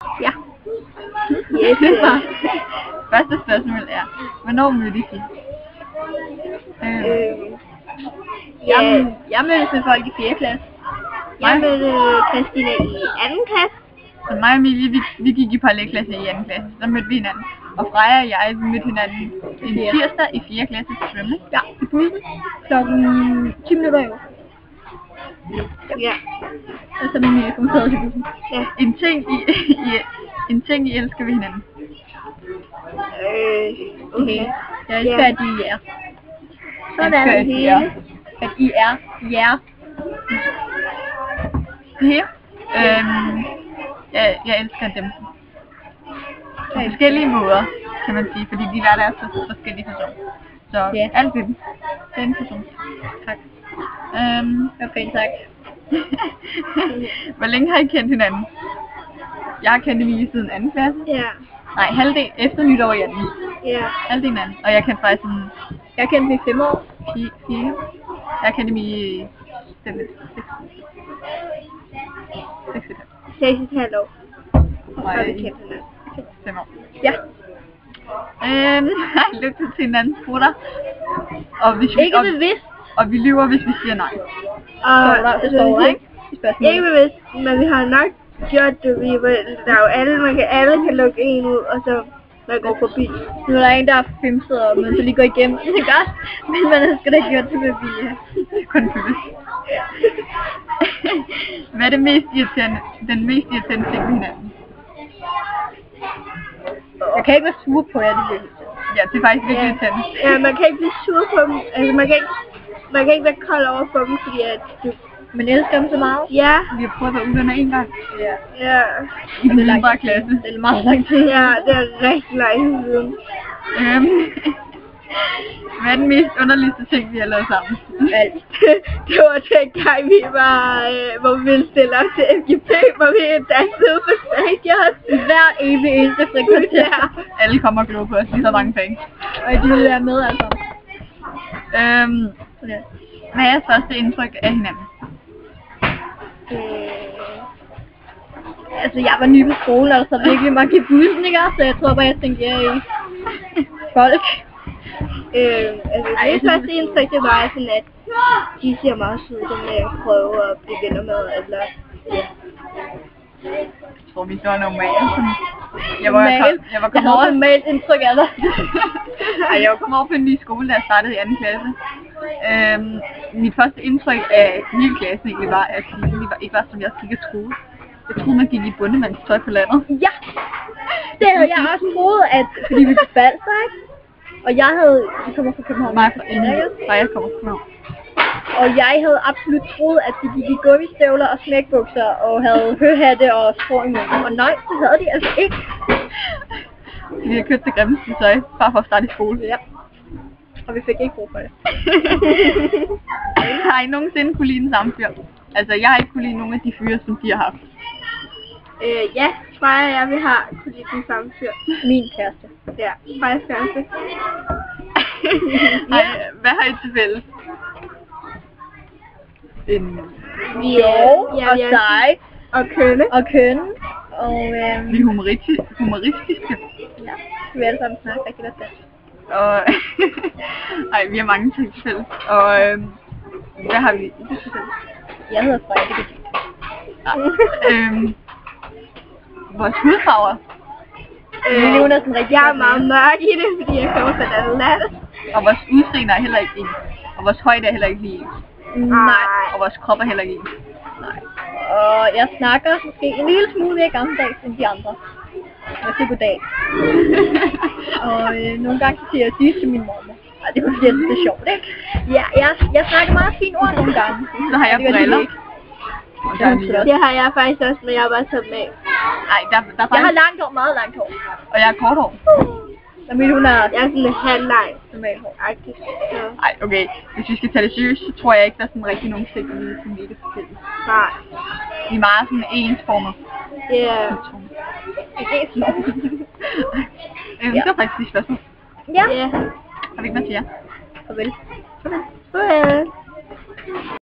Ja. Yes. Første spørgsmål er, hvornår mødtes I? Jeg mødtes med folk i 4. klasse. Jeg mødte Christina i 2. klasse. Så mig og Emilie, vi gik i parallelklasse i 2. klasse, så mødte vi hinanden. Og Freja og jeg, vi mødte hinanden en tirsdag i 4. klasse til svømning. Ja, i bussen. Klokken 10 minutter over. Ja. Og så min Emilie kom til bussen. Ja. En ting I elsker ved hinanden. Okay. Jeg elsker, at I er. Sådan er det hele. At I er jer. Her. Jeg elsker dem. På forskellige måder, kan man sige, fordi de hver deres forskellige personer. Så Ja. alt ved dem. Den person. Tak. Okay, tak. Hvor længe har I kendt hinanden? Jeg har kendt Emilie siden 2. klasse. Ja. Nej, halvdel efter nytår i 2. Ja. Halvdelen anden. Og jeg kendte faktisk sådan... Jeg kendte dem i 5 år. 4. Jeg kendte Emilie i 6,5 år. Og vi kendt hinanden. 5 år. Ja. Har I lugtet til hinandens brutter? Og hvis vi, Ikke bevidst. Og vi lyver, hvis vi siger nej. Det står der, ikke? Ikke bevidst, men vi har nok gjort det. Der er jo alle kan lukke en ud, og så man går forbi. Nu er der en, der er femset, og man så lige går igennem. Det er godt, men man har sgu da ikke gjort det med vilje. Kun føles. Hvad er det mest irriterende, den mest irriterende ting ved hinanden? Jeg kan ikke være sur på jer, det er virkelig. Ja, det er faktisk virkelig irriterende. Ja, man kan ikke blive sur på dem. Altså, man kan ikke være kold over for dem, fordi at man elsker dem så meget. Ja. Vi har prøvet at være uvenner en gang. Ja. Ja. I den mindre klasse. Det er meget lang tid. Ja, det er rigtig lang tid. Hvad er den mest underligste ting, vi har lavet sammen? Alt. Det var dengang vi var, hvor vi ville stille os til FGP, hvor vi dansede på stadion. Hver evig eneste frikvarter. Alle kommer og glor på os, lige så mange penge. Og de vil være med altså. Hvad er jeres første indtryk af hinanden? Altså, jeg var ny på skolen, og så virkelig mange i bussen, ikke? Så jeg tror bare, jeg tænkte, jeg er i folk. Det første indtryk, det var sådan, at de ser meget søde, som jeg prøver at blive venner med, eller ja. Jeg tror, vi var normalt. Jeg var kommet over normalt indtryk af dig. Jeg var kommet over på en ny skole, da jeg startede i 2. klasse. Mit første indtryk af hele klassen egentlig var, at de ikke var, som jeg gik og troede. Jeg troede, man gik i bundemandstøj på landet. Ja! Det havde jeg også troet, at fordi vi faldt sig, ikke? Og jeg havde... Vi kommer fra København. Nej, jeg kommer fra København. Og jeg havde absolut troet, at de gik i gummistøvler og smækbukser og havde høhatte og strå i munden. Og nej, det havde de altså ikke. Vi har købt det grimmeste tøj, bare for at starte i skole. Ja. Og vi fik ikke brug for det. Har I nogensinde kunne lide den samme fyr? Altså, jeg har ikke kunne lide nogen af de fyre, som de har haft. Ja, Freja og jeg, vi har kunne lide den samme fyr. Min kæreste. Ja, Frejas kæreste. Hvad har I til fælles? Og dig. Og kønne. Og vi er humoristiske. Ja, vi alle sammen snakker rigtig godt dansk. Og vi har mange ting til fælles. Og hvad har vi til fælles? Jeg hedder Freja, det vores hudfarver. Jeg er meget mørk i det, fordi jeg kommer fra et andet land. Og vores udseende er heller ikke ens. Og vores højde er heller ikke lige ens. Nej. Og vores krop er heller ikke ens. Nej. Og jeg snakker måske en lille smule mere gammeldags end de andre. Jeg siger goddag. Og nogle gange siger jeg til min mormor. Og det er fordi, det er sjovt, ikke? Ja, jeg snakker meget fint ord nogle gange. Så har jeg briller. Det har jeg faktisk også, men jeg har bare taget dem af. Nej, der faktisk... Jeg har langt hår, meget langt hår. Og jeg har kort hår. Jeg er sådan halvlang, normalt hår. Ej, okay. Hvis vi skal tage det seriøst, så tror jeg ikke, der er sådan rigtig nogen ting, vi er mega forskellige. Nej. Vi er meget sådan ensformer. Ja. Det var faktisk de spørgsmål. Ja. Har vi ikke noget til jer? Farvel. Farvel.